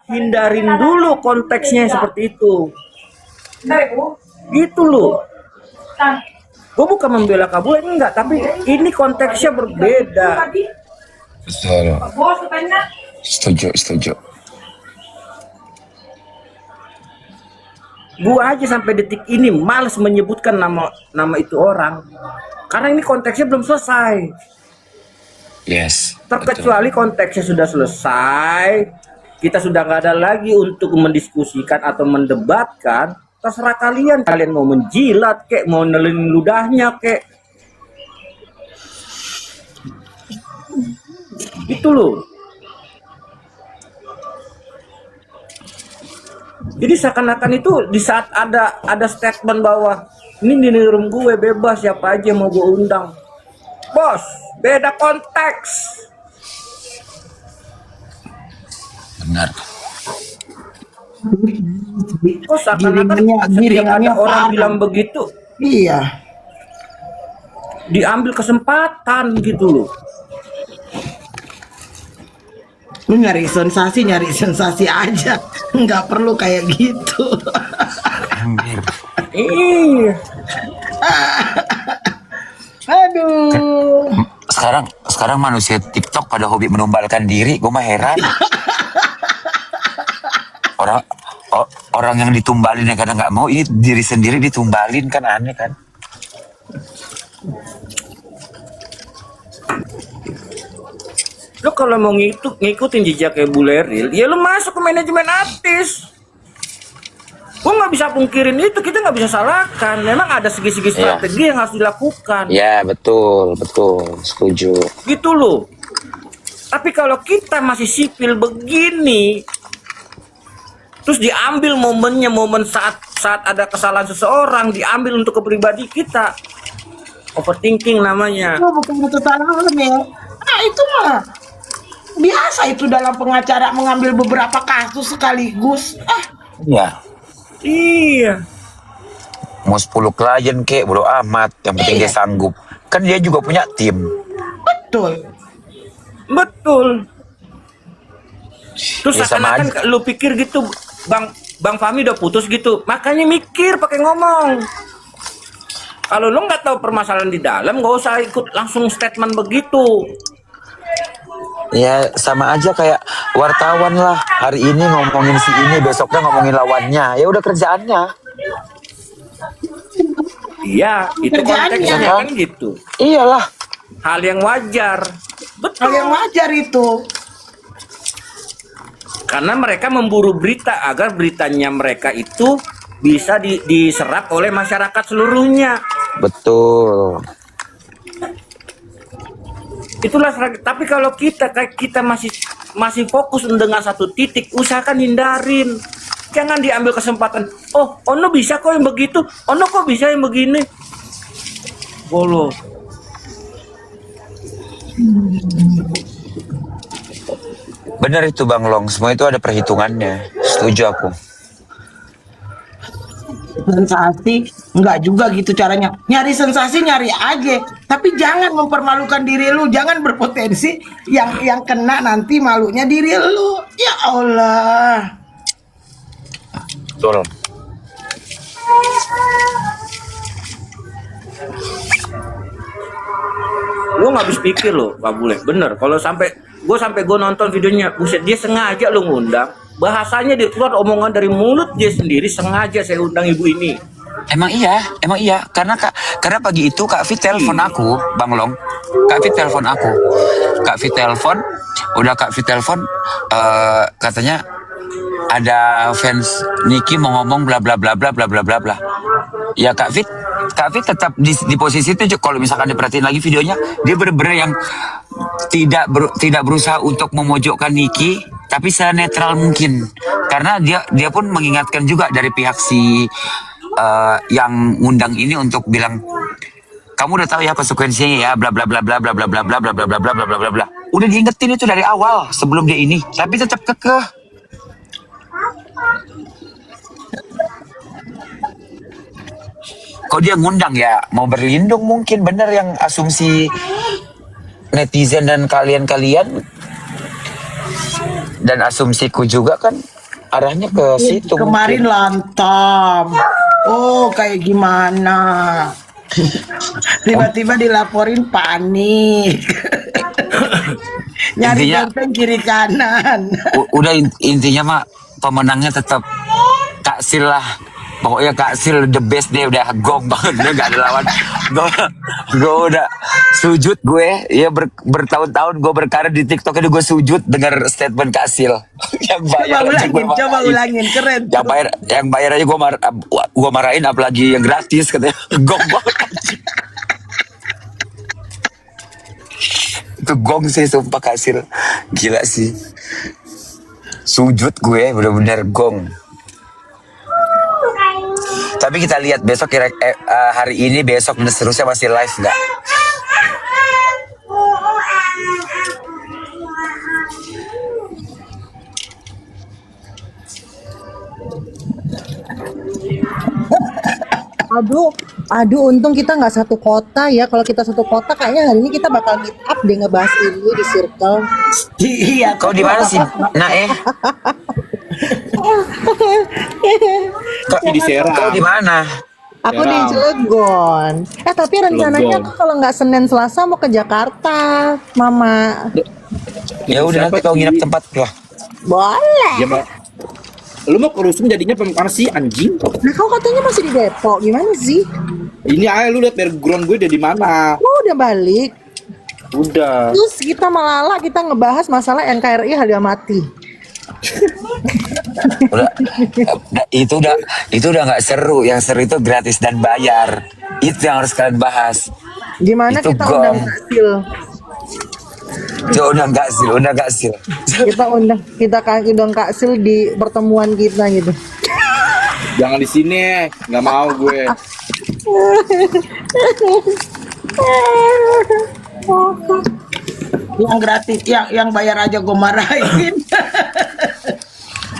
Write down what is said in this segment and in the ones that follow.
hindarin dulu konteksnya seperti itu. Gitu loh. Gue bukan membela Kak Bule, enggak, tapi ini konteksnya berbeda. Betul. Setuju. Gue aja sampai detik ini males menyebutkan nama itu orang, karena ini konteksnya belum selesai. Yes. Terkecuali konteksnya sudah selesai, kita sudah nggak ada lagi untuk mendiskusikan atau mendebatkan. Terserah kalian mau menjilat kek, mau nelin ludahnya kek. Itu loh. Jadi seakan-akan itu di saat ada statement bahwa ini di room gue bebas, siapa aja mau gue undang. Bos, beda konteks. Benar. Kok seakan-akan setiap ada orang bilang begitu, Iya. diambil kesempatan gitu loh. Lu nyari sensasi aja. Nggak perlu kayak gitu. Anjir. Iya. Aduh. Sekarang manusia TikTok pada hobi menumbalkan diri, gue mah heran. Orang yang ditumbalin yang kadang nggak mau, ini diri sendiri ditumbalin, kan aneh kan? Lo kalau mau ngikutin jejaknya Buleril, ya lo masuk ke manajemen artis. Gue nggak bisa pungkirin itu, kita nggak bisa salahkan. Memang ada segi-segi strategi yang harus dilakukan. Ya betul, setuju. Gitu loh. Tapi kalau kita masih sipil begini, terus diambil momennya, momen saat ada kesalahan seseorang, diambil untuk kepribadi kita, overthinking namanya. Itu bukan kesalahan ya. Nah itu mah biasa itu dalam pengacara mengambil beberapa kasus sekaligus. Iya. Mau 10 klien kek, bodo amat. Yang penting dia sanggup. Kan dia juga punya tim. Betul. Terus Ya, sama seakan-akan lu pikir gitu, Bang Fahmi udah putus gitu, makanya mikir pakai ngomong. Kalau lu nggak tahu permasalahan di dalam, nggak usah ikut langsung statement begitu. Ya sama aja kayak wartawan lah. Hari ini ngomongin si ini, besoknya ngomongin lawannya. Ya udah kerjaannya. Iya, itu Kerjaannya. konteksnya kan gitu. Iyalah. Hal yang wajar. Betul. Hal yang wajar itu. Karena mereka memburu berita agar beritanya mereka itu bisa diserap oleh masyarakat seluruhnya. Betul. Itulah, tapi kalau kita masih fokus dengan satu titik, usahakan hindarin. Jangan diambil kesempatan. Oh, Ono bisa kok yang begitu. Ono kok bisa yang begini. Bolo. Bener itu Bang Long, semua itu ada perhitungannya. Setuju aku. Sensasi enggak juga gitu caranya. Nyari sensasi nyari aja, tapi jangan mempermalukan diri lu, jangan berpotensi yang kena nanti malunya diri lu. Ya Allah. Betul. Lu nggak habis pikir lo, nggak boleh. Bener. Kalau sampai gue nonton videonya, buset, dia sengaja lo ngundang. Bahasanya dia keluar omongan dari mulut dia sendiri, sengaja saya undang ibu ini. Emang iya. Karena pagi itu Kak Fit telepon aku, Bang Long. Kak Fit telepon aku. Kak Fit telepon, katanya ada fans Niki mau ngomong bla bla bla bla bla bla bla bla. Ya Kak Fit tetap di posisi itu. Kalau misalkan diperhatiin lagi videonya, dia bener-bener yang tidak berusaha untuk memojokkan Niki, tapi senetral mungkin. Karena dia pun mengingatkan juga dari pihak si yang ngundang ini untuk bilang, kamu udah tahu ya konsekuensinya ya, bla bla bla bla bla bla bla bla bla bla bla bla bla bla bla. Udah diingetin itu dari awal sebelum dia ini, tapi tetap kekeh. Kok dia ngundang ya, mau berlindung mungkin, bener yang asumsi netizen dan kalian dan asumsiku juga kan, arahnya ke situ. Kemarin mungkin. lantam. Oh, kayak gimana? Tiba-tiba dilaporin panik. Nyari Intinya- benteng kiri kanan. Udah intinya mah pemenangnya tetap Kak Sil lah. Pokoknya Kak Sil the best deh, udah gong banget, dia gak ada lawan. Gue udah sujud gue, ya bertahun-tahun gue berkarir di TikTok ini gue sujud dengar statement Kak Sil. Yang bayar aja gua Coba marahin. ulangin, keren. Yang bayar aja gue marahin, apalagi yang gratis katanya. Gong banget. Itu gong sih sumpah Kak Sil. Gila sih. Sujud gue bener-bener gong. Tapi kita lihat besok hari ini, besok dan seterusnya masih live nggak? Aduh, untung kita nggak satu kota ya. Kalau kita satu kota, kayaknya hari ini kita bakal meet up deh ngebahas ini di circle. Iya. Kau di mana sih? Nah Di Serang. kau di mana? Aku di Serang. Cilegon. Tapi rencananya Cilegon. aku kalau nggak Senin Selasa mau ke Jakarta, Mama. Ya udah nanti kau nginep tempat lah. Boleh. Ya, Mbak. Lu mau ke Rusun jadinya pemkar sih anjing. Nah, kau katanya masih di Depok. Gimana sih? Ini aja lu lihat background gue udah di mana. Lo udah balik. Udah. Terus kita malala kita ngebahas masalah NKRI harga mati. Itu udah nggak seru. Yang seru itu gratis dan bayar. Itu yang harus kalian bahas. Gimana Itu kita gong. undang hasil? Itu udah nggak sil. Kita undang Kak Sil di pertemuan kita gitu. Jangan di sini, nggak mau gue. Yang gratis, yang bayar aja gue marahin.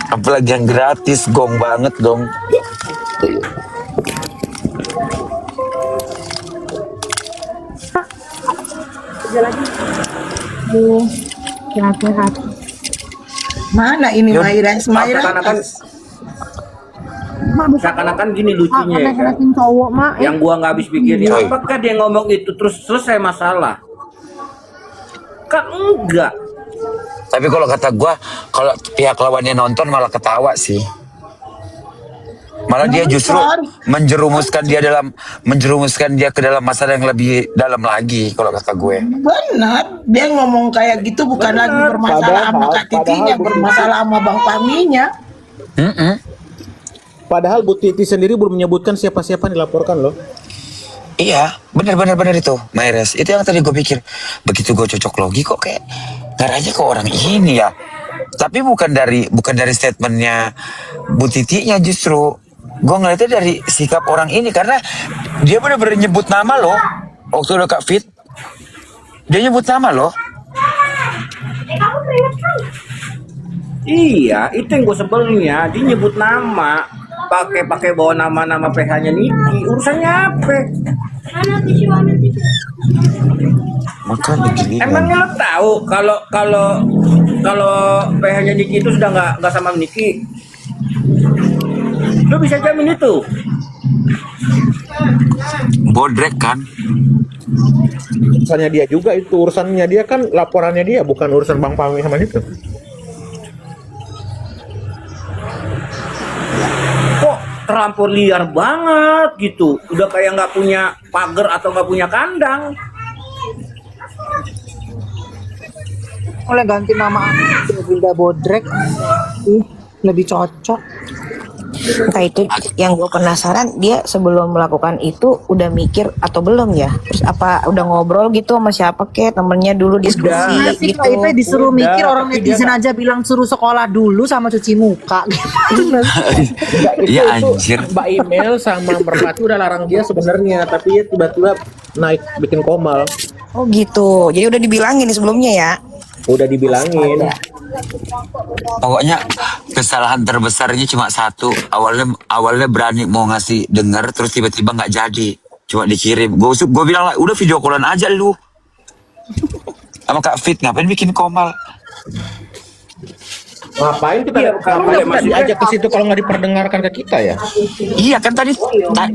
Apalagi yang gratis, gong banget dong. Sehat-sehat. Mana ini Yun. Maira? Maira. Seakan-akan gini lucunya ya kan. Cowok mak. Yang gua nggak habis pikirin, Coy. apakah dia ngomong itu terus selesai masalah? Kan enggak. Tapi kalau kata gua, kalau pihak lawannya nonton malah ketawa sih. Malah dia justru menjerumuskan dia ke dalam masalah yang lebih dalam lagi kalau kata gue. Benar, dia ngomong kayak gitu bukan Benar. lagi bermasalah sama Kak Titinya, bermasalah sama Bang Paminya. Padahal Bu Titi sendiri belum menyebutkan siapa-siapa yang dilaporkan loh. Iya, benar itu, Maires. Itu yang tadi gue pikir. Begitu gue cocok logi kok kayak ngarahnya ke orang ini ya. Tapi bukan dari statementnya Bu Titinya justru. Gue ngeliatnya dari sikap orang ini karena dia benar-benar nyebut nama loh. Waktu udah Kak Fit, dia nyebut nama loh. Iya, itu yang gue sebelnya. Dia nyebut nama, pakai bawa nama-nama PH-nya Niki. Urusannya apa? Makanya gini. Emangnya lo tahu kalau PH-nya Niki itu sudah nggak sama Niki? Lo bisa jamin itu? Bodrek kan? Urusannya dia juga itu, urusannya dia kan, laporannya dia bukan urusan Bang Pami sama itu. Kok terlampau liar banget gitu? Udah kayak nggak punya pagar atau nggak punya kandang. Oleh ganti nama aku Bunda Bodrek. Lebih cocok. Nah itu yang gue penasaran, dia sebelum melakukan itu udah mikir atau belum ya? Terus apa udah ngobrol gitu sama siapa kek temennya dulu diskusi Iya sih, gitu? Kak Ipe disuruh Udah, mikir, orang tapi netizen aja bilang suruh sekolah dulu sama cuci muka. Iya anjir. Mbak Email sama Merpati udah larang dia sebenarnya, tapi dia tiba-tiba naik bikin komal. Oh gitu, jadi udah dibilangin sebelumnya ya? Udah dibilangin. Pokoknya kesalahan terbesarnya cuma satu. Awalnya berani mau ngasih denger, terus tiba-tiba nggak jadi. Cuma dikirim. Gue bilang lah, udah video callan aja lu. Sama Kak Fit, ngapain bikin komal? Ngapain kita Iya, kalau ngapain boleh kita masuk diajak ke situ kalau nggak diperdengarkan ke kita ya? Iya kan tadi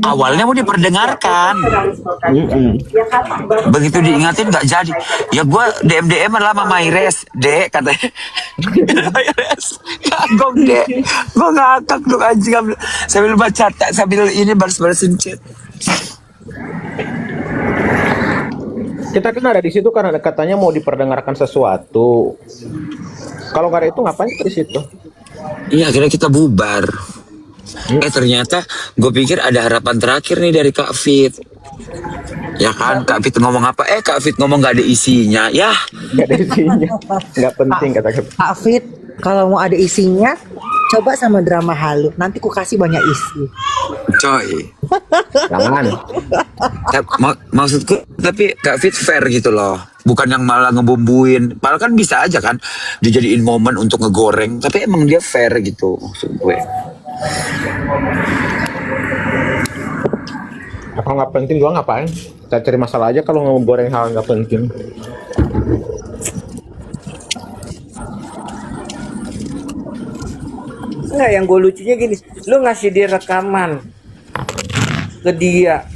awalnya mau diperdengarkan. Begitu diingatin nggak jadi. Ya gue DM lah sama Maires, Dek katanya. Maires, kagok Dek. Gue ngakak tuh anjing sambil baca sambil ini balas-balasin chat. Kita kan ada di situ karena katanya mau diperdengarkan sesuatu. Kalau nggak ada itu ngapain kita di situ? Iya, akhirnya kita bubar. Ternyata gue pikir ada harapan terakhir nih dari Kak Fit. Ya kan, Kak Fit ngomong apa? Kak Fit ngomong gak ada isinya. Ya, Nggak ada isinya, nggak penting kata kita. Kak Fit, kalau mau ada isinya, coba sama drama halu. Nanti ku kasih banyak isi. coy. Jangan. Maksudku, tapi Kak Fit fair gitu loh. Bukan yang malah ngebumbuin. Padahal kan bisa aja kan dijadiin momen untuk ngegoreng. Tapi emang dia fair gitu maksud gue. Kalau nggak penting juga ngapain? Kita cari masalah aja kalau ngegoreng hal nggak penting. Enggak, yang gue lucunya gini, lu ngasih dia rekaman ke dia,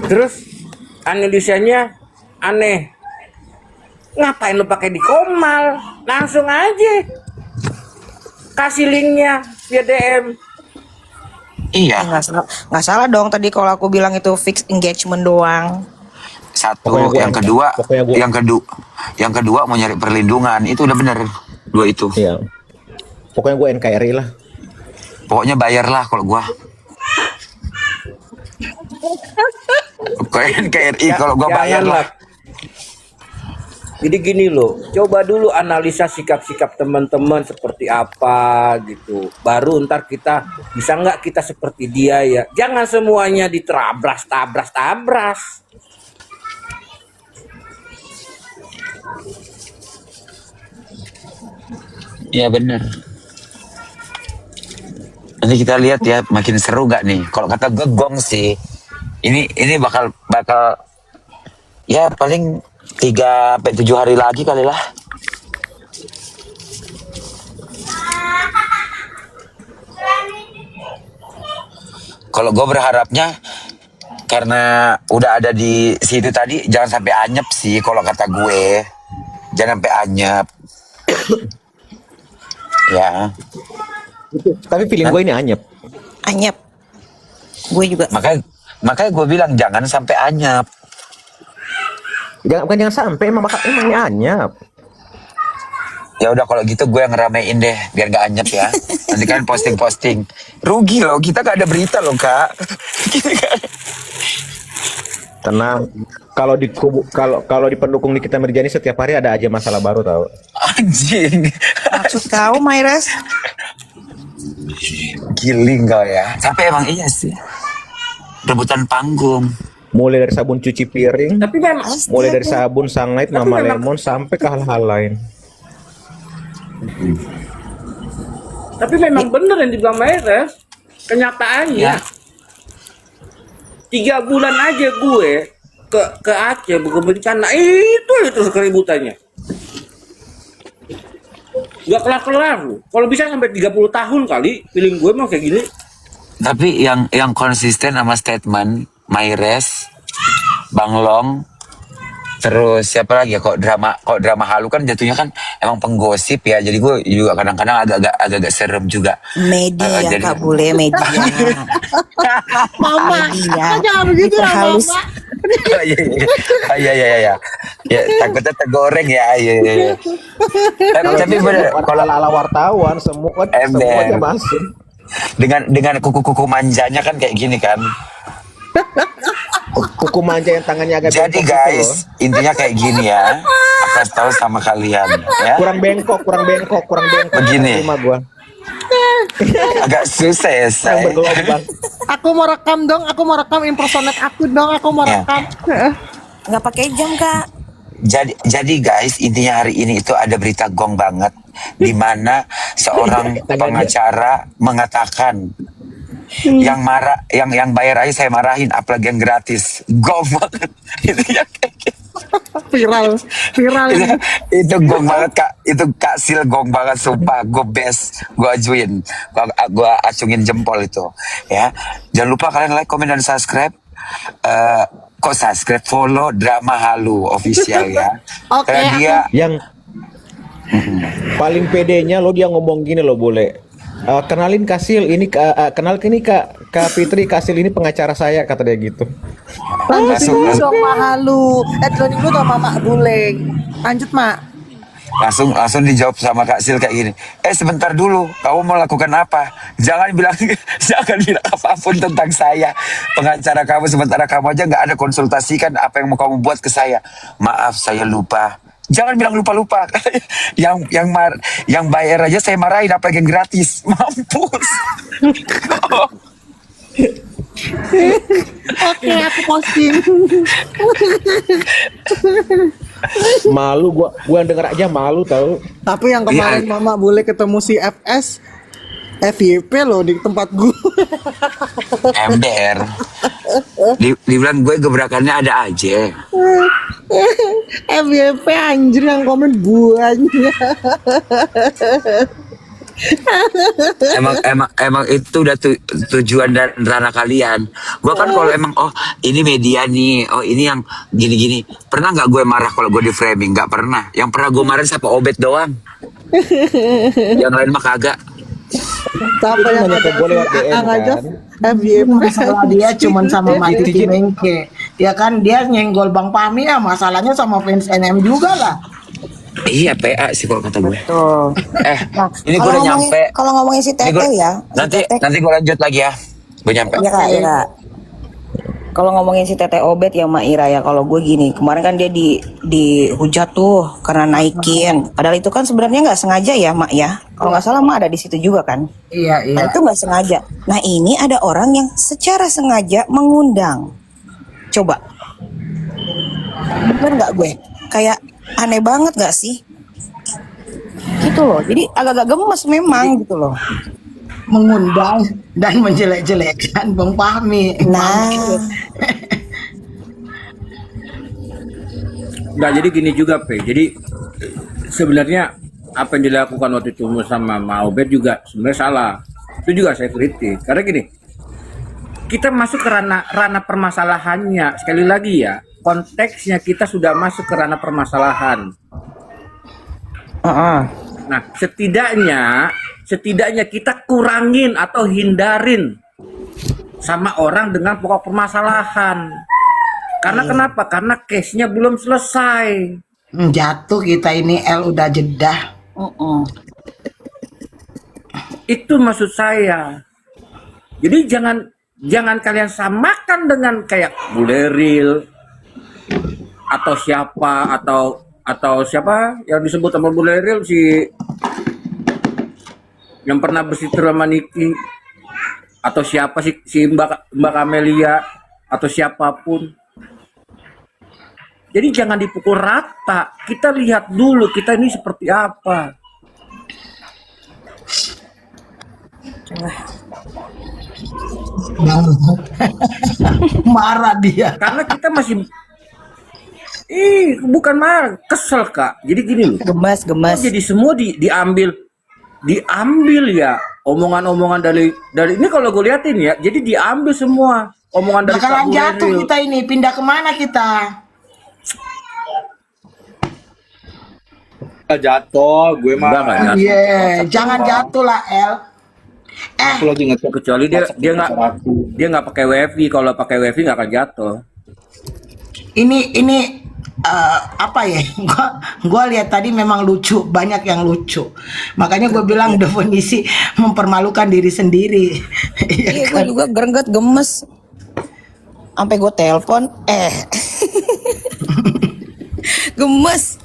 terus analisanya aneh, ngapain lu pakai di komal? Langsung aja kasih linknya via DM. Iya. Nggak salah dong tadi kalau aku bilang itu fixed engagement doang. Satu, Pokoknya gue yang angkat. kedua, Pokoknya gue- yang kedua mau nyari perlindungan. Itu udah bener. Dua itu. Iya. Pokoknya gue NKRI lah. Pokoknya bayarlah kalau gua. Pokoknya KRI kalau gua bayar lah. Jadi gini loh, coba dulu analisa sikap-sikap teman-teman seperti apa gitu. Baru ntar kita bisa nggak kita seperti dia ya. Jangan semuanya tabras. Iya bener. Nanti kita lihat ya makin seru gak nih. Kalau kata gue gong sih. Ini bakal ya paling 3-7 hari lagi kali lah. Kalau gue berharapnya karena udah ada di situ tadi jangan sampai anyep sih kalau kata gue. Jangan sampai anyep. Ya. Tapi feeling gue ini anyep. Anyep. Gue juga. Makanya gue bilang jangan sampai anyep. Jangan sampai emang ini anyep. Ya udah kalau gitu gue yang ngeramein deh biar gak anyep ya. Nanti kan posting. Rugi loh, kita gak ada berita loh Kak. Kita gak- Tenang. Kalau di pendukung Nikita Mirjani setiap hari ada aja masalah baru tau. Anjing. Maksud kau, Maires? Giling kau ya. Sampai emang iya sih. Rebutan panggung. Mulai dari sabun cuci piring, Tapi memang mulai dari sabun Sunlight, Mama Lemon sampai ke hal-hal lain. bener yang dibilang Maires. Kenyataannya Ya. 3 bulan aja gue ke Aceh bencana itu keributannya. Gak kelar-kelar lu. Kalau bisa sampai 30 tahun kali, feeling gue mah kayak gini. Tapi yang konsisten sama statement Maires, Bang Long, terus siapa lagi ya? Kok drama halu kan jatuhnya kan emang penggosip ya. Jadi gue juga kadang-kadang agak serem juga. Media, Jadi- Kak Bule, media. Mama, Media. jangan begitu lah Diperhalus. Mama. Iya. Ya takutnya tergoreng ya. Iya. Tapi bener Kalau ala wartawan semua Ember. semuanya masuk. dengan kuku-kuku manjanya kan kayak gini kan. Kuku manja yang tangannya agak Jadi bengkok gitu loh. guys, intinya kayak gini ya. Aku kasih tahu sama kalian ya. kurang bengkok. Begini. Terima gua. Agak susah ya Yang saya. bergelombang. Aku mau rekam impersonate aku dong, aku mau Ya. rekam. Nggak pakai jam, Kak. Jadi guys, intinya hari ini itu ada berita gong banget di mana seorang pengacara mengatakan yang marah yang bayar aja saya marahin apalagi yang gratis. Gong banget. Intinya kayak gitu. Viral, viral itu, ini. itu gong banget kak, itu Kak Sil gong banget, sumpah gue best, gue ajuin, gue acungin jempol itu ya. Jangan lupa kalian like, komen, dan subscribe. Kok subscribe, follow Drama Halu official ya. Oke, Karena dia Yang paling pedenya lo, dia ngomong gini lo, boleh. Kenalin Kasil ini, kenalin ini Kak Fitri, Kasil ini pengacara saya, kata dia gitu. lanjutin dulu langsung, dong Mak Halu. Lanjutin dulu sama Mak Bule. Lanjut Mak. langsung dijawab sama Kak Sil kayak gini. Sebentar dulu, kamu mau lakukan apa? Jangan bilang jangan bilang apapun tentang saya, pengacara kamu, sementara kamu aja nggak ada konsultasikan apa yang mau kamu buat ke saya. Maaf, saya lupa. Jangan bilang lupa-lupa. yang bayar aja saya marahin, apa yang gratis. Mampus. Oke, aku posting. Malu gua yang denger aja malu tahu. Tapi yang kemarin Iya. Mama Bule ketemu si FS, FYP loh di tempat gue. Ember. Dibilang gue gebrakannya ada aja. FYP anjir yang komen buahnya. Emang itu udah tujuan dan ranah kalian. Gua kan kalau emang ini media nih, ini yang gini-gini. Pernah nggak gue marah kalau gue di framing? Nggak pernah. Yang pernah gue marah siapa? Obet doang. Yang lain mah kagak. Siapa Itu yang nanya ke ada gue lewat DM Akang aja kan. FYP. Masalah dia cuman sama Mati Timengke. Ya kan dia nyenggol Bang Pami ya, masalahnya sama fans NM juga lah. Iya, PA sih kalau kata gue. Tuh. Nah, Ini gue kalau udah ngomongin- nyampe. Kalau ngomongin si Ini Tete gua- ya, si Nanti Tete, gue lanjut lagi ya. Gue nyampe. ya Kak, ya Kak. Kalau ngomongin si Tete Obet ya Mak Ira ya, kalau gue gini, kemarin kan dia dihujat tuh karena naikin. Padahal itu kan sebenarnya nggak sengaja ya Mak ya. Kalau nggak salah Mak ada di situ juga kan. Iya, Nah iya. itu nggak sengaja. Nah ini ada orang yang secara sengaja mengundang. Coba, bener nggak gue? Kayak aneh banget nggak sih? Gitu loh. Jadi agak-agak gemes memang gitu loh. Mengundang dan menjelek-jelekkan Bang Pami. Nah, Nggak, jadi gini juga, Pe. Jadi sebenarnya apa yang dilakukan waktu itu sama Maubed juga sebenarnya salah. Itu juga saya kritik. Karena gini, kita masuk ke ranah permasalahannya. Sekali lagi ya, konteksnya kita sudah masuk ke ranah permasalahan. Nah, setidaknya kita kurangin atau hindarin sama orang dengan pokok permasalahan. Karena kenapa? Karena case-nya belum selesai. Jatuh kita ini udah jedah. Itu maksud saya. Jadi jangan kalian samakan dengan kayak Buleril atau siapa atau siapa yang disebut sama Buleril, si yang pernah bersiteru sama Niki, atau siapa si Mbak Amelia atau siapapun. Jadi jangan dipukul rata. Kita lihat dulu kita ini seperti apa. Marah dia. Karena kita masih bukan marah, kesel Kak. Jadi gini loh. gemes, gemes. Jadi semua diambil ya omongan-omongan dari ini kalau gue liatin ya. Jadi diambil semua omongan dari Kak Bakalan jatuh Buleril. kita ini, pindah kemana kita? Jatuh, gue Enggak, mah enggak. Iya, jangan jatuh lah El. aku lagi ngecek Kecuali dia nggak pakai wifi. Kalau pakai wifi nggak akan jatuh. Ini apa ya? Gua lihat tadi memang lucu, banyak yang lucu. Makanya gue bilang definisi mempermalukan diri sendiri. Iya Iya, kan? gue juga greget, gemes. Sampai gue telepon, gemes.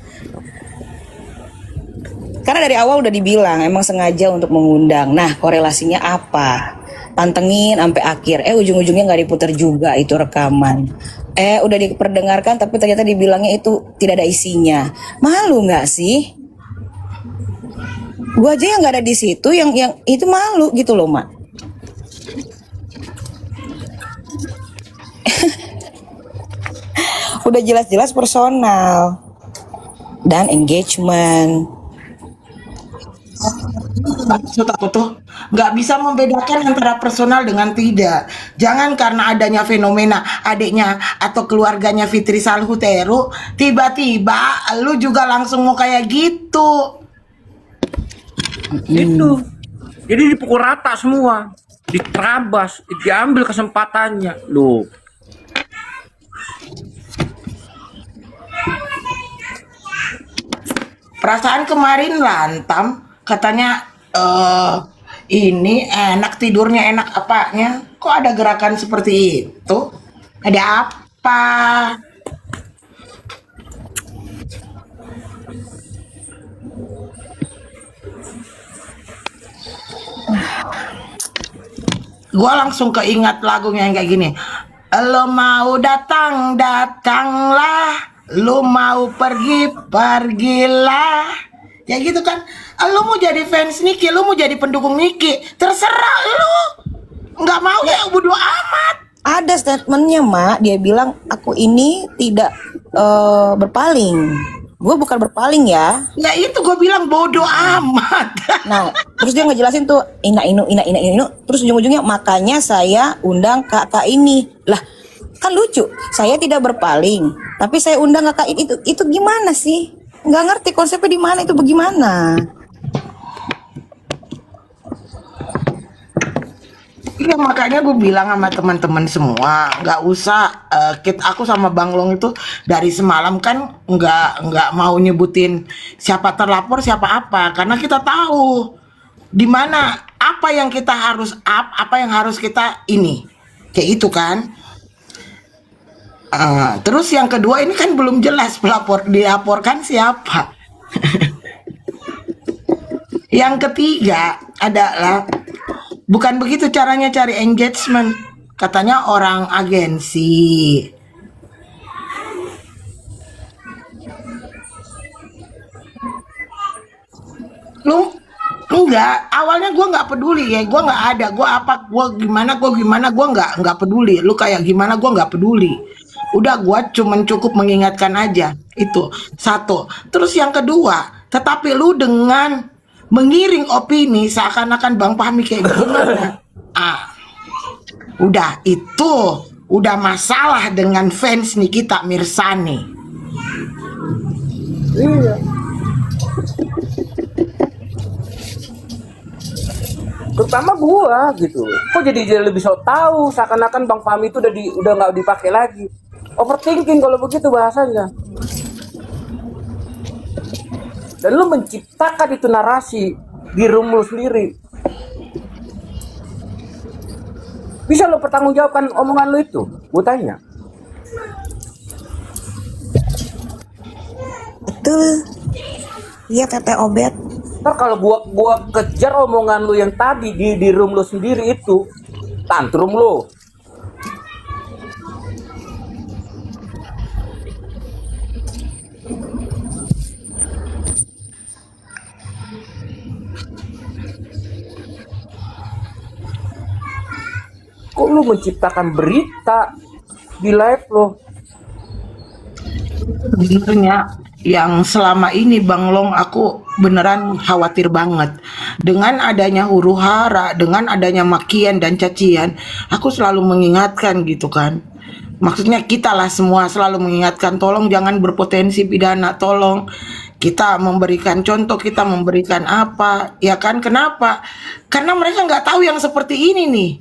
Karena dari awal udah dibilang emang sengaja untuk mengundang. Nah, korelasinya apa? Pantengin sampai akhir. Ujung-ujungnya nggak diputar juga itu rekaman. Udah diperdengarkan tapi ternyata dibilangnya itu tidak ada isinya. Malu nggak sih? Gua aja yang nggak ada di situ, yang itu malu gitu loh, Mak. Udah jelas-jelas personal dan engagement. Maksud aku tuh nggak bisa membedakan antara personal dengan tidak. Jangan karena adanya fenomena adiknya atau keluarganya Fitri Salhuteru, tiba-tiba lu juga langsung mau kayak gitu. Itu. Jadi dipukul rata semua, diterabas, diambil kesempatannya. Loh, Perasaan kemarin lantam katanya ini enak tidurnya enak apanya. Kok ada gerakan seperti itu? Ada apa? Gua langsung keingat lagunya yang kayak gini. Lo mau datang, datanglah. Lo mau pergi, pergilah. Ya gitu kan. Lo mau jadi fans Niki, lo mau jadi pendukung Niki. Terserah lo. Nggak mau ya bodo amat. Ada statementnya, Mak. Dia bilang aku ini tidak berpaling. Gue bukan berpaling ya. Ya itu gue bilang bodo amat. Nah, terus dia ngejelasin tuh ina inu. Terus ujung-ujungnya makanya saya undang kakak ini. Lah, kan lucu. Saya tidak berpaling, tapi saya undang kakak ini. Itu gimana sih? Nggak ngerti konsepnya di mana itu bagaimana. Iya makanya gue bilang sama teman-teman semua nggak usah aku sama Bang Long itu dari semalam kan nggak mau nyebutin siapa terlapor siapa apa karena kita tahu di mana apa yang kita harus apa yang harus kita ini kayak itu kan. Terus yang kedua ini kan belum jelas dilaporkan siapa. Yang ketiga adalah bukan begitu caranya cari engagement. Katanya orang agensi. Lu enggak, awalnya gue nggak peduli ya, gue nggak ada, gue gimana, gue nggak peduli. Lu kayak gimana, gue nggak peduli. Udah gue cukup mengingatkan aja itu satu. Terus yang kedua, tetapi lu dengan mengiring opini seakan-akan Bang Fahmi kayak gimana? Udah itu udah masalah dengan fans Nikita Mirzani. iya. Terutama gua gitu. Kok jadi lebih so tahu seakan-akan Bang Fahmi itu udah nggak dipakai lagi. Overthinking kalau begitu bahasanya. Dan lu menciptakan itu narasi di room lu sendiri. Bisa lu pertanggungjawabkan omongan lu itu? Gue tanya. Betul. Iya Teteh Obet. Ntar kalau gua kejar omongan lu yang tadi di room lu sendiri itu, tantrum lu. Kok lu menciptakan berita di live lo? Sebenarnya yang selama ini Bang Long aku beneran khawatir banget dengan adanya huru hara, dengan adanya makian dan cacian. Aku selalu mengingatkan gitu kan. Maksudnya kita lah semua selalu mengingatkan, tolong jangan berpotensi pidana, tolong kita memberikan contoh, kita memberikan apa, ya kan? Kenapa? Karena mereka nggak tahu yang seperti ini nih.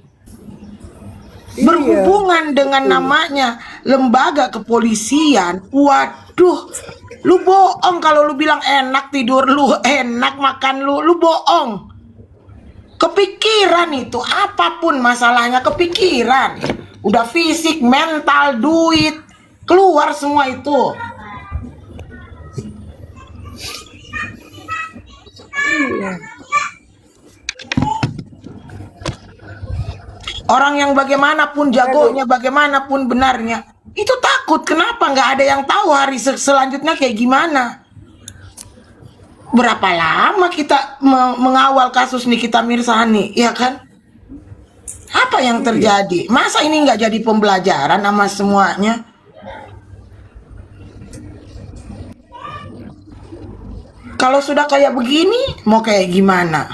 Berhubungan dengan namanya lembaga kepolisian. Waduh, lu bohong kalau lu bilang enak tidur lu, enak makan lu bohong. Kepikiran itu, apapun masalahnya kepikiran. Udah fisik, mental, duit, keluar semua itu. Orang yang bagaimanapun jagonya, bagaimanapun benarnya, itu takut. Kenapa? Nggak ada yang tahu hari selanjutnya kayak gimana. Berapa lama kita mengawal kasus Nikita Mirzani, ya kan? Apa yang terjadi? Masa ini nggak jadi pembelajaran sama semuanya? Kalau sudah kayak begini, mau kayak gimana?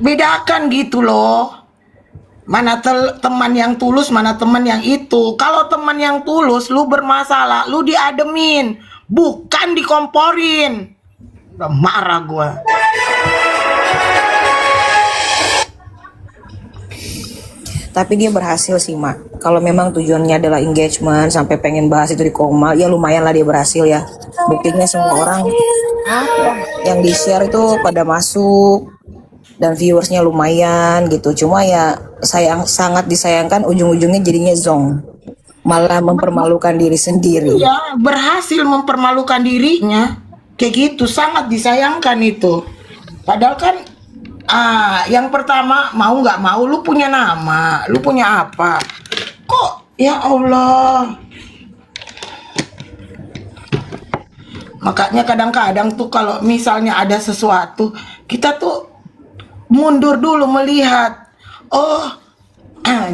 Bedakan gitu loh. Mana teman yang tulus, mana teman yang itu. Kalau teman yang tulus, lu bermasalah, lu diademin, bukan dikomporin. Udah marah gua. Tapi dia berhasil sih, Mak. Kalau memang tujuannya adalah engagement sampai pengen bahas itu di Komal, ya lumayan lah dia berhasil ya. Buktinya semua orang yang di-share itu pada masuk dan viewersnya lumayan gitu. Cuma ya sangat disayangkan ujung-ujungnya jadinya zong. Malah mempermalukan diri sendiri. Ya, berhasil mempermalukan dirinya. Kayak gitu, sangat disayangkan itu. Padahal kan yang pertama mau nggak mau lu punya nama, lu punya apa? Kok ya Allah. Makanya kadang-kadang tuh kalau misalnya ada sesuatu, kita tuh mundur dulu melihat. Oh,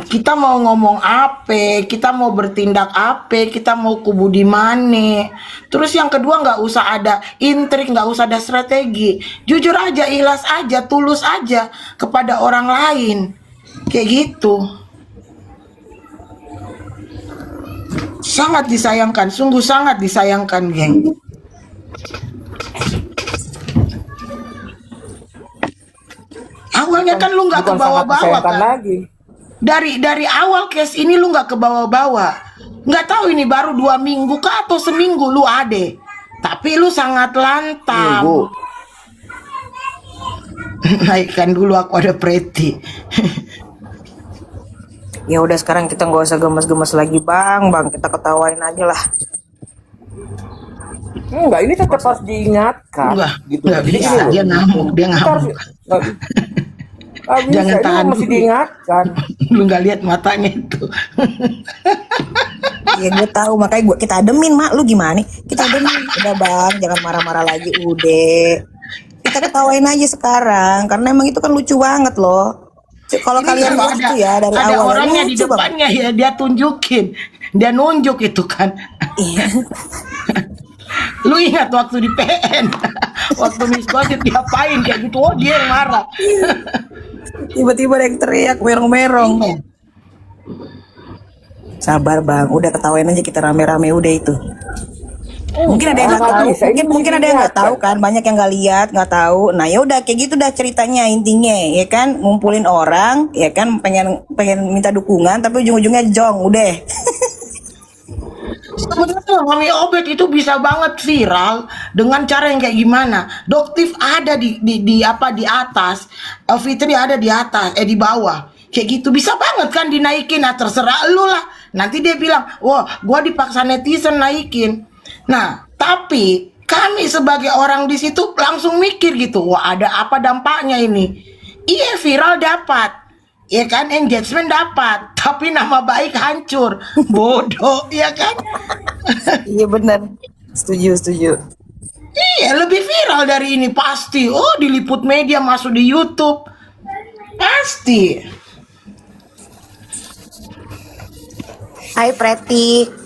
kita mau ngomong apa, kita mau bertindak apa, kita mau kubu di mana. Terus yang kedua nggak usah ada intrik, nggak usah ada strategi. Jujur aja, ikhlas aja, tulus aja kepada orang lain. Kayak gitu. Sangat disayangkan, sungguh sangat disayangkan, geng. Awalnya kan lu nggak ke Bukan sangat bawah-bawah disayangkan kan? lagi. Dari awal case ini lu nggak ke bawah-bawah. Nggak tahu ini baru 2 minggu kah atau seminggu lu ade. Tapi lu sangat Minggu. lantang. Naikkan dulu aku ada Preti. Ya udah sekarang kita nggak usah gemes-gemes lagi, Bang. Kita ketawain aja lah. Enggak, ini tetap harus diingatkan. Enggak, Gitu. nggak Jadi bisa. gini Dia loh. ngamuk, dia Kita harus- ngamuk. nggak bisa, Jangan ini tahan masih dulu. diingatkan. Lu nggak lihat matanya itu. Ya gue tahu, makanya kita ademin, Mak. Lu gimana? Kita ademin. Udah, Bang, jangan marah-marah lagi, udah. Kita ketawain aja sekarang karena emang itu kan lucu banget loh. Kalau Ini kalian kalau lihat tuh ya dari ada awal orangnya di lucu banget. depannya ya dia tunjukin, dia nunjuk itu kan. Iya. Lu ingat waktu di PN, waktu Miss Gossip diapain kayak gitu, oh dia yang marah. Tiba-tiba ada yang teriak merong-merong. Sabar, Bang, udah ketawain aja kita rame-rame udah itu. Mungkin ada yang nggak tahu, mungkin ada yang nggak tahu kan, banyak yang nggak lihat, nggak tahu. Nah ya udah kayak gitu dah ceritanya intinya, ya kan, ngumpulin orang, ya kan, pengen minta dukungan, tapi ujung-ujungnya jong, udah. Sebenarnya Mami Obet itu bisa banget viral dengan cara yang kayak gimana. Doktif ada di atas, Fitri ada di atas, di bawah. Kayak gitu bisa banget kan dinaikin. Nah terserah lu lah. Nanti dia bilang, wah gua dipaksa netizen naikin. Nah tapi kami sebagai orang di situ langsung mikir gitu, wah ada apa dampaknya ini? Iya viral dapat, ya kan, engagement dapat, tapi nama baik hancur, bodoh, ya kan? Iya benar, setuju. Iya lebih viral dari ini pasti. Oh diliput media, masuk di YouTube, pasti. Hai Preti.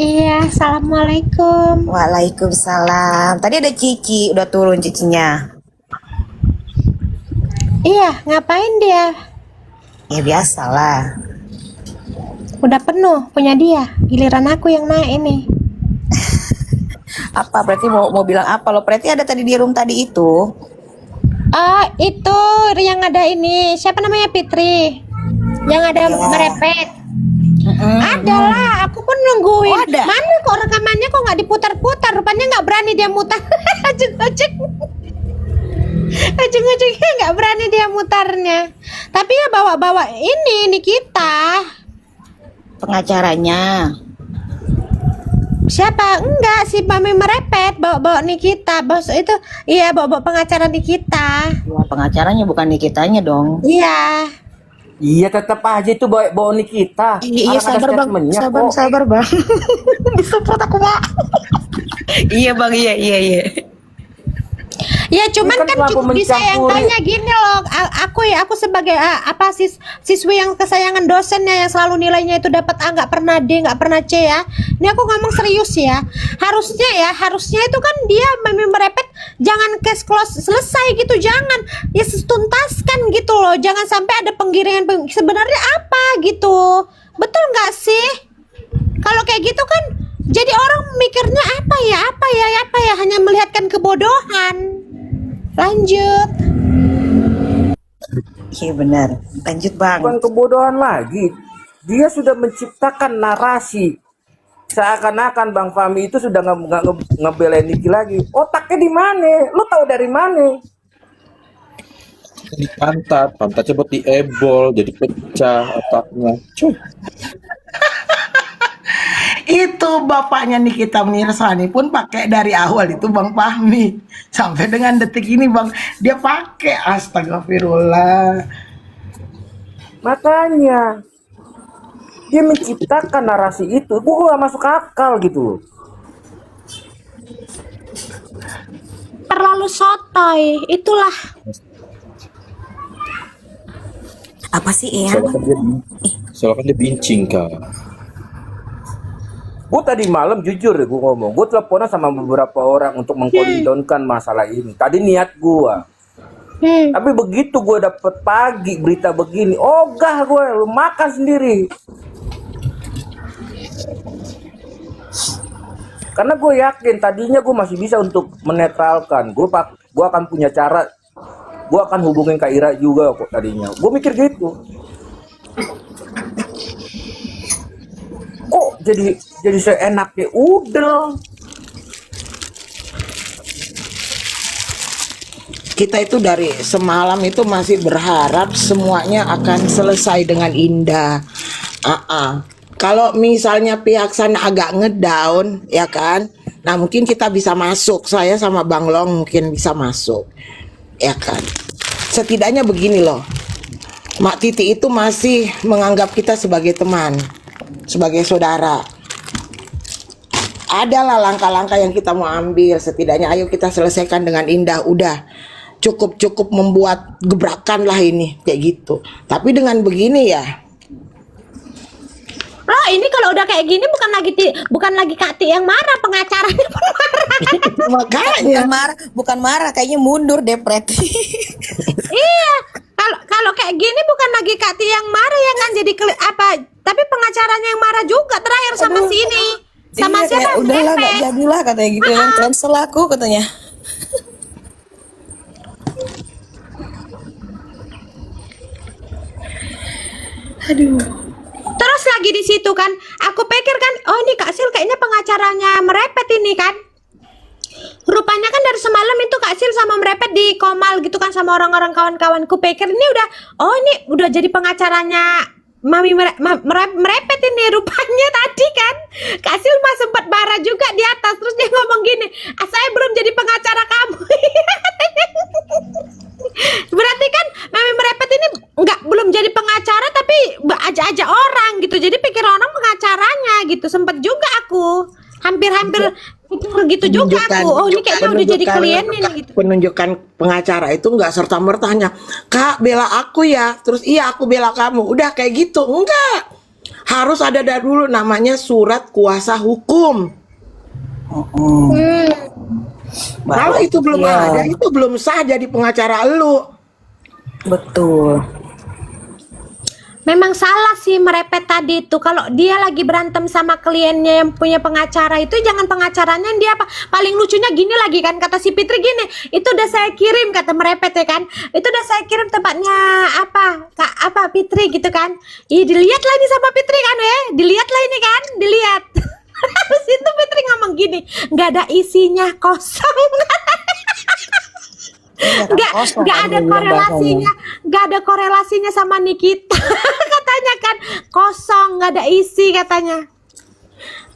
Iya, assalamualaikum. Waalaikumsalam. Tadi ada Cici, udah turun cicinya. Iya, ngapain dia? Ya biasalah. Udah penuh punya dia. Giliran aku yang naik ini. Apa Preti mau bilang apa lo? Preti ada tadi di room tadi itu. Itu yang ada ini. Siapa namanya Fitri? Yang ada merepet. Ada lah, aku pun nungguin. Oh, ada? Mana kok rekamannya kok nggak diputar-putar? Rupanya nggak berani dia mutar. Ujung-ujungnya nggak berani dia mutarnya. Tapi ya bawa-bawa ini kita. Pengacaranya. Siapa? Enggak, si Mami merepet bawa-bawa Nikita. Bos itu iya bawa-bawa pengacara Nikita. Wah, pengacaranya bukan Nikitanya dong. Iya. Iya tetap aja itu bawa Nikita. Iya, Orang ada sabar bang, statementnya sabar kok. sabar bang. Disupport aku mak. Iya bang, iya. Ya cuman Ini kan kan kenapa cukup mencampuri? disayangkannya gini loh. Aku sebagai siswi yang kesayangan dosennya yang selalu nilainya itu dapat A, nggak pernah D, nggak pernah C ya. Ini aku ngomong serius ya. Harusnya itu kan dia merepet, jangan case close selesai gitu, jangan ya tuntaskan gitu loh. Jangan sampai ada penggiringan sebenarnya apa gitu. Betul nggak sih? Kalau kayak gitu kan jadi orang mikirnya apa ya hanya melihatkan kebodohan. Lanjut. Iya benar. Lanjut bang. Bukan kebodohan lagi. Dia sudah menciptakan narasi. Seakan-akan Bang Fahmi itu sudah ngebelain Niki lagi. Otaknya di mana? Lu tahu dari mana? Di pantatnya buat diebol, jadi pecah otaknya. Cuy. Itu bapaknya Nikita Mirzani pun pakai dari awal itu Bang Fahmi sampai dengan detik ini Bang, dia pakai. Astagfirullah. Makanya dia menciptakan narasi itu. Gua gak masuk akal gitu. Terlalu sotoy. Itulah. Apa sih ya? Soalnya kan dia bincing kak. Gue tadi malam jujur ya gue ngomong, gue teleponan sama beberapa orang untuk mengkoordinasikan masalah ini. Tadi niat gue, tapi begitu gue dapet pagi berita begini, ogah gue, lu makan sendiri. Karena gue yakin tadinya gue masih bisa untuk menetralkan. Gue akan punya cara, gue akan hubungin Kak Ira juga kok tadinya. Gue mikir gitu. Kok jadi seenaknya udah. Kita itu dari semalam itu masih berharap semuanya akan selesai dengan indah. Kalau misalnya pihak sana agak ngedown, ya kan? Nah mungkin kita bisa masuk. Saya sama Bang Long mungkin bisa masuk, ya kan? Setidaknya begini loh, Mak Titi itu masih menganggap kita sebagai teman, sebagai saudara. Adalah langkah-langkah yang kita mau ambil. Setidaknya ayo kita selesaikan dengan indah. Udah cukup membuat gebrakan lah ini kayak gitu. Tapi dengan begini ya, Loh, ini kalau udah kayak gini bukan lagi Kak Ti yang marah, pengacaranya pun marah. makanya Bukan marah, kayaknya mundur depret. Iya. Kalau kayak gini bukan lagi Kak Ti yang marah ya kan, jadi tapi pengacaranya yang marah juga terakhir sama sini. Sama Iya, siapa? kayak, udahlah Pepe. gak jadilah katanya gitu kan, cancel aku katanya. Terus lagi di situ kan, aku pikir kan, oh ini Kak Sil kayaknya pengacaranya merepet ini kan. Rupanya kan dari semalam itu Kak Sil sama merepet di Komal gitu kan sama orang-orang kawan-kawanku. Pikir ini ini udah jadi pengacaranya Mami merepet ini rupanya tadi kan. Kak Sil mah sempat marah juga di atas, terus dia ngomong gini, saya belum jadi pengacara kamu. Berarti kan Mami merepet ini belum jadi pengacara tapi aja orang gitu. Jadi pikir orang pengacaranya gitu. Sempat juga aku hampir gitu juga aku. Oh ini kayaknya udah jadi klien ini gitu. penunjukan pengacara itu nggak serta mertanya Kak bela aku ya, terus iya aku bela kamu, udah kayak gitu. Enggak, harus ada dulu namanya surat kuasa hukum. Kalau itu belum ada, itu belum sah jadi pengacara lu. Betul. Memang salah sih merepet tadi itu. Kalau dia lagi berantem sama kliennya yang punya pengacara itu, jangan pengacaranya yang dia apa. Paling lucunya gini lagi kan, kata si Fitri gini, itu udah saya kirim, kata merepet ya kan, itu udah saya kirim tempatnya apa Fitri gitu kan. Ih dilihat lah ini sama Fitri kan dilihat lah ini kan, dilihat. Terus itu Fitri ngomong gini, nggak ada isinya, kosong. Nggak ada korelasinya sama Nikita. Katanya kan kosong, nggak ada isi katanya.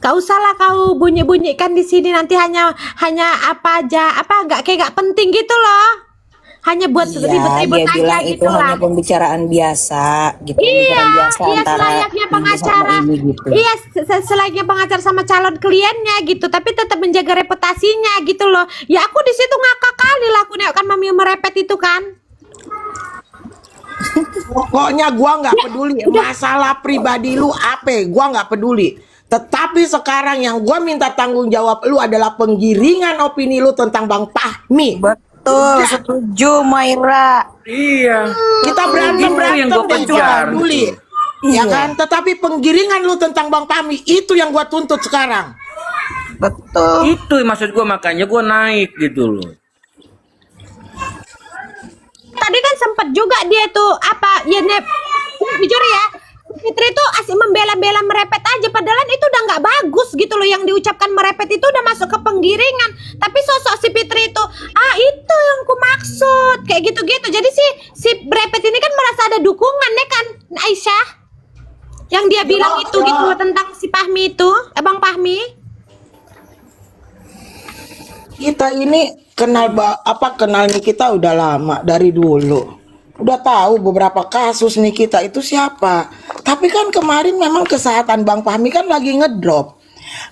Gak usahlah kau bunyikan di sini, nanti hanya apa aja, nggak penting gitu loh. hanya buat Iya, ribet-ribet dia aja bilang itu gitu hanya lah. pembicaraan biasa gitu, Iya, pembicaraan biasa iya antara selayaknya ini sama pengacara. ini gitu. Iya, selayaknya pengacara sama calon kliennya gitu, tapi tetap menjaga reputasinya gitu loh. Ya aku di situ ngakak kali lah aku nih kan mami merepet itu kan. Pokoknya gua nggak peduli masalah pribadi lu apa, gua nggak peduli. Tetapi sekarang yang gua minta tanggung jawab lu adalah penggiringan opini lu tentang Bang Fahmi. Betul, setuju Maira. Iya. Kita Itu berantem yang gua dan gua kejar, peduli. gitu. Ya kan? Tetapi penggiringan lu tentang Bang Fahmi itu yang gua tuntut sekarang. Betul. Itu maksud gue, makanya gue naik gitu loh. Tadi kan sempat juga dia tuh apa ya jujur ya, Fitri tuh asik membela-bela merepet aja, padahal itu udah nggak bagus gitu loh, yang diucapkan merepet itu udah masuk ke penggiringan, tapi sosok si Fitri itu itu yang ku maksud kayak gitu-gitu. Jadi si merepet ini kan merasa ada dukungan ya kan Aisyah, yang dia bilang itu gitu loh tentang si Fahmi itu, Bang Fahmi. Kita ini kenal nih kita udah lama dari dulu. Udah tahu beberapa kasus nih kita itu siapa. Tapi kan kemarin memang kesehatan Bang Fahmi kan lagi ngedrop.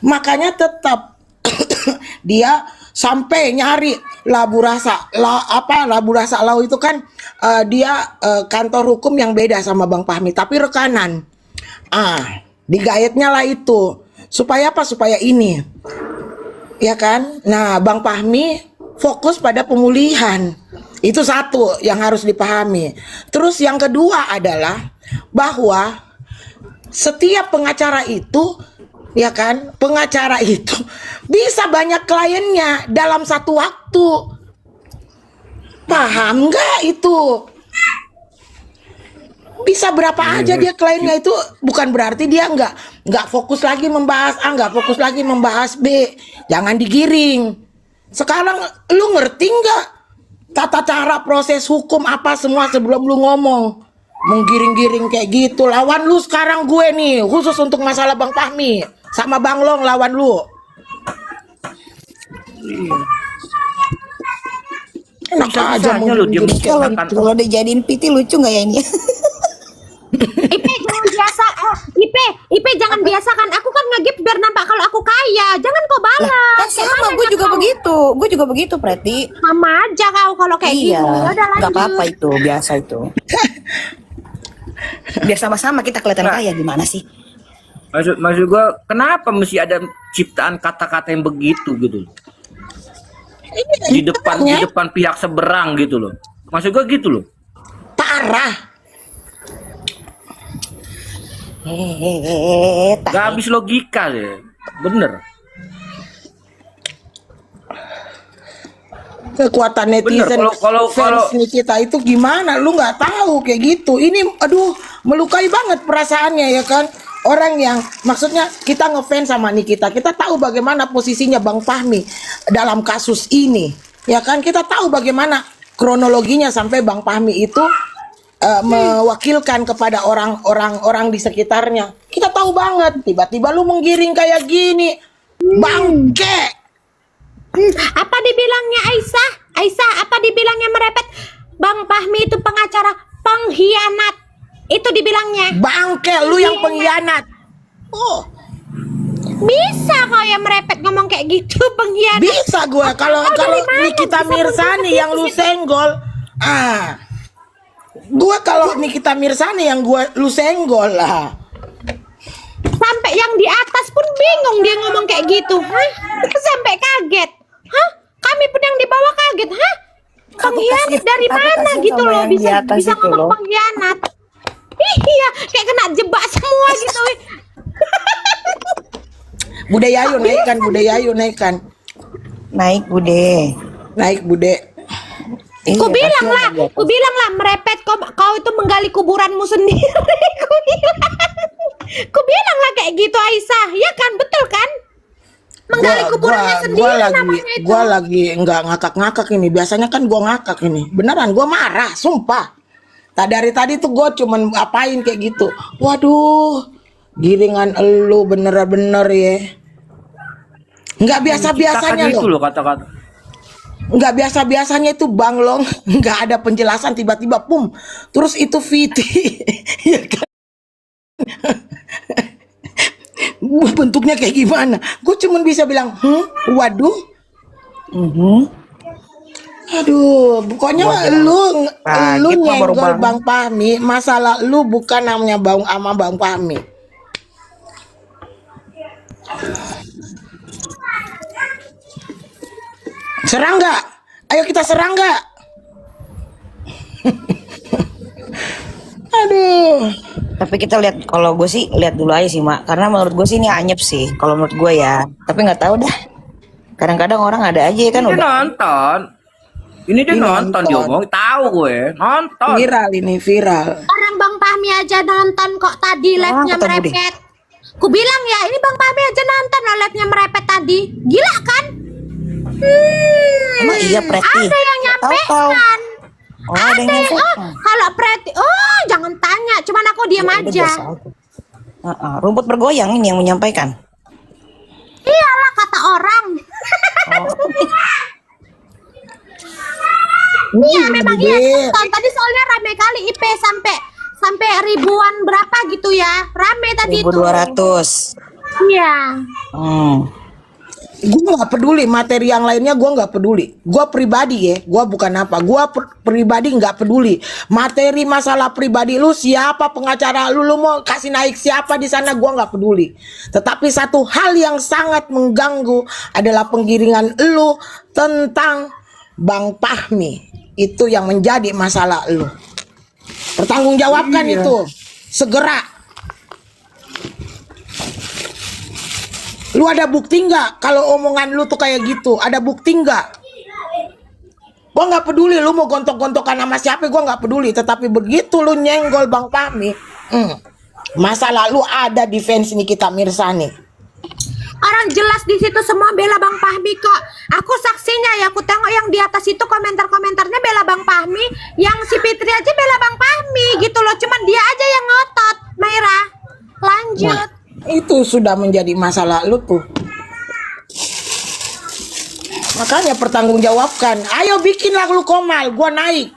Makanya tetap dia sampai nyari Labu Rasa Lau itu kan dia kantor hukum yang beda sama Bang Fahmi tapi rekanan. Digayetnya lah itu. Supaya apa? Supaya ini. Ya kan? Nah, Bang Fahmi fokus pada pemulihan. Itu satu yang harus dipahami. Terus yang kedua adalah bahwa setiap pengacara itu, ya kan? Pengacara itu bisa banyak kliennya dalam satu waktu. Paham nggak itu? Bisa berapa aja dia kliennya, itu bukan berarti dia nggak fokus lagi membahas A, nggak fokus lagi membahas B. Jangan digiring. Sekarang lu ngerti nggak tata cara proses hukum apa semua sebelum lu ngomong? Menggiring-giring kayak gitu. Lawan lu sekarang gue nih, khusus untuk masalah Bang Fahmi sama Bang Long lawan lu. Enak aja lu dia Kalau dijadiin piti lucu nggak ya ini? Ipe jangan biasa, Ipe jangan biasakan. Aku kan nge-gift biar nampak kalau aku kaya. Jangan kau balas. Kan sama, gue juga begitu, Preti. Sama aja kau kalau kayak Iya, gitu. Udah nggak lanjut. apa-apa itu, biasa itu. Biar sama-sama kita kelihatan kaya gimana sih? Maksud gue, kenapa mesti ada ciptaan kata-kata yang begitu gitu? Di depan pihak seberang gitu loh. Maksud gue gitu loh. Parah. Gak habis logika ya. Bener. Kekuatan netizen kalau fans nih kita itu gimana, lu nggak tahu kayak gitu. Ini aduh melukai banget perasaannya ya kan. Orang yang maksudnya kita ngefans sama Nikita, kita tahu bagaimana posisinya Bang Fahmi dalam kasus ini ya kan. Kita tahu bagaimana kronologinya sampai Bang Fahmi itu mewakilkan kepada orang-orang di sekitarnya. Kita tahu banget. Tiba-tiba lu menggiring kayak gini, bangke. Apa dibilangnya Aisyah, apa dibilangnya merepet? Bang Fahmi itu pengacara pengkhianat. Itu dibilangnya. Bangke, lu yang pengkhianat. Oh, Bisa kau yang merepet ngomong kayak gitu, pengkhianat. bisa gue kalau Nikita Mirzani yang lu senggol. Gue kalau Nikita Mirzani yang lu senggol lah. Sampai yang di atas pun bingung dia ngomong kayak gitu. Sampai kaget. Kami pun yang di bawah kaget. Pengkhianat dari mana gitu loh, bisa ngomong pengkhianat. Iya, kayak kena jebak semua gitu. Budayayu naikkan, Budayayu naikkan. Naik bude. Naik Bude. Ku bilang lah merepet, kau itu menggali kuburanmu sendiri. Ku bilang lah kayak gitu Aisyah, ya kan, betul kan? Menggali kuburannya sendiri namanya itu. Gua lagi nggak ngakak-ngakak ini. Biasanya kan gua ngakak ini. Beneran gua marah, sumpah. Dari tadi tuh gua cuman apain kayak gitu. Waduh, giringan elu bener-bener ya. Nggak biasa-biasanya Itu loh. loh kata-kata. nggak biasa-biasanya itu Bang Long, nggak ada penjelasan, tiba-tiba pum, terus itu Viti. Ya kan? Bentuknya kayak gimana? Gue cuman bisa bilang, waduh. Aduh, pokoknya lu Kaget mah baru nyenggol bangun. Bang Fahmi, masalah lu bukan namanya Bang sama Bang Fahmi. Serang nggak? Ayo kita serang nggak? Aduh. Tapi kita lihat, kalau gue sih lihat dulu aja sih Mak, karena menurut gue sih ini anyep sih kalau menurut gue ya, tapi nggak tahu dah, kadang-kadang orang ada aja kan Dia udah nonton. Ini dia nonton, dia ngomong, tahu gue, nonton. Viral ini, viral. Orang Bang Fahmi aja nonton kok tadi live-nya kata Budi. merepet. Ku bilang ya, ini Bang Fahmi aja nonton loh live-nya merepet tadi. Gila kan? Emang iya Preti? Ada yang Tahu-tahu. nyampaikan. Oh, ada yang nyampaikan. Kalau Preti, jangan tanya, cuman aku diam Udah aja. biasa aja. Rumput bergoyang ini yang menyampaikan. Iyalah kata orang. Iya memang iya. Tonton tadi soalnya rame kali IP sampai ribuan berapa gitu ya. Rame tadi itu. 1200. Iya. Gue nggak peduli materi yang lainnya, gue nggak peduli. Gue pribadi ya, gue bukan apa. Gue pribadi nggak peduli materi masalah pribadi lu, siapa pengacara lu mau kasih naik siapa di sana, gue nggak peduli. Tetapi satu hal yang sangat mengganggu adalah penggiringan lu tentang Bang Fahmi. Itu yang menjadi masalah lu. Pertanggungjawabkan itu segera. Lu ada bukti nggak kalau omongan lu tuh kayak gitu? Ada bukti nggak? Gua nggak peduli lu mau gontok-gontokan sama siapa, gua nggak peduli. Tetapi begitu lu nyenggol Bang Fahmi, masalah lu ada di fans ini kita Mirsa nih. Orang jelas di situ semua bela Bang Fahmi kok. Aku saksinya ya, aku tengok yang di atas itu komentar-komentarnya bela Bang Fahmi, yang si Fitri aja bela Bang Fahmi gitu loh. Cuman dia aja yang ngotot, Maira. Lanjut. Nah, itu sudah menjadi masalah lu tuh. Makanya pertanggungjawabkan. Ayo bikinlah lu Komal, gua naik.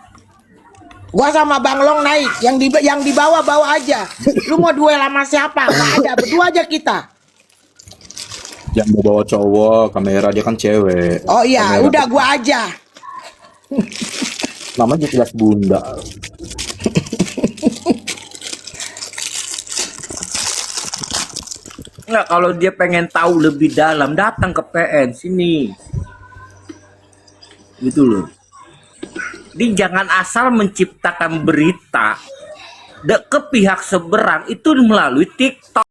Gua sama Bang Long naik, yang di bawah aja. Lu mau duel sama siapa? Nggak ada, berdua aja kita. Yang mau bawa cowok, kamera dia kan cewek. Oh iya, Kamera. udah gua aja. Namanya jelas bunda. Nggak, kalau dia pengen tahu lebih dalam, datang ke PN sini. Gitu loh. Dia jangan asal menciptakan berita ke pihak seberang itu melalui TikTok.